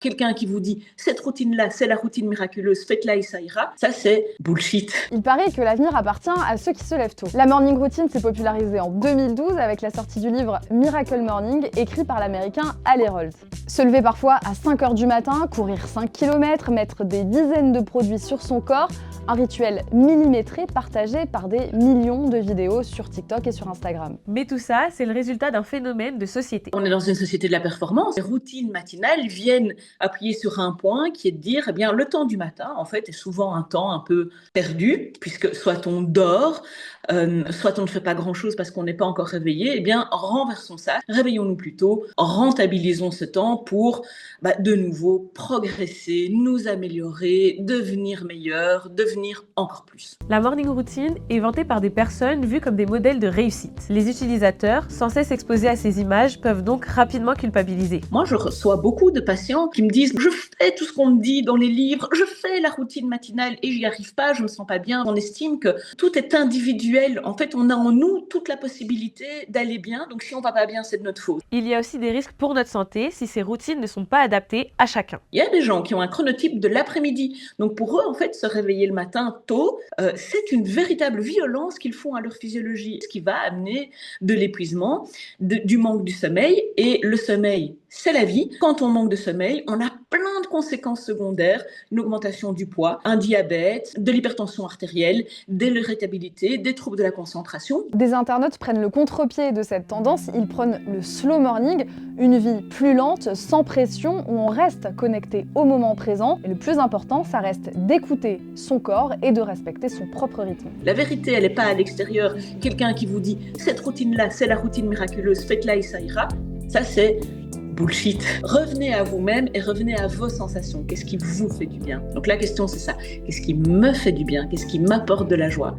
Quelqu'un qui vous dit cette routine-là, c'est la routine miraculeuse, faites-la et ça ira, ça c'est bullshit. Il paraît que l'avenir appartient à ceux qui se lèvent tôt. La morning routine s'est popularisée en 2012 avec la sortie du livre Miracle Morning, écrit par l'américain Hal Herold. Se lever parfois à 5h du matin, courir 5 km, mettre des dizaines de produits sur son corps, un rituel millimétré partagé par des millions de vidéos sur TikTok et sur Instagram. Mais tout ça, c'est le résultat d'un phénomène de société. On est dans une société de la performance. Les routines matinales viennent appuyer sur un point qui est de dire, eh bien, le temps du matin, en fait, est souvent un temps un peu perdu, puisque soit on dort, soit on ne fait pas grand-chose parce qu'on n'est pas encore réveillé. Eh bien, renversons ça, réveillons-nous plus tôt, rentabilisons ce temps pour, de nouveau, progresser, nous améliorer, devenir meilleur, devenir encore plus. La morning routine est vantée par des personnes vues comme des modèles de réussite. Les utilisateurs, sans cesse exposés à ces images, peuvent donc rapidement culpabiliser. Moi, je reçois beaucoup de patients qui me disent « Je fais tout ce qu'on me dit dans les livres, je fais la routine matinale et j'y arrive pas, je me sens pas bien. » On estime que tout est individuel. En fait, on a en nous toute la possibilité d'aller bien. Donc, si on va pas bien, c'est de notre faute. Il y a aussi des risques pour notre santé si ces routines ne sont pas adaptées à chacun. Il y a des gens qui ont un chronotype de l'après-midi. Donc, pour eux, en fait, se réveiller le matin tôt, c'est une véritable violence qu'ils font à leur physiologie, ce qui va amener de l'épuisement, du manque du sommeil. Et le sommeil, c'est la vie. Quand on manque de sommeil, on a plein de conséquences secondaires, une augmentation du poids, un diabète, de l'hypertension artérielle, de l'irritabilité, des troubles de la concentration. Des internautes prennent le contre-pied de cette tendance, ils prônent le slow morning, une vie plus lente, sans pression, où on reste connecté au moment présent. Et le plus important, ça reste d'écouter son corps et de respecter son propre rythme. La vérité, elle n'est pas à l'extérieur. Quelqu'un qui vous dit « cette routine-là, c'est la routine miraculeuse, faites-la et ça ira », ça c'est bullshit. Revenez à vous-même et revenez à vos sensations. Qu'est-ce qui vous fait du bien? Donc la question c'est ça. Qu'est-ce qui me fait du bien? Qu'est-ce qui m'apporte de la joie?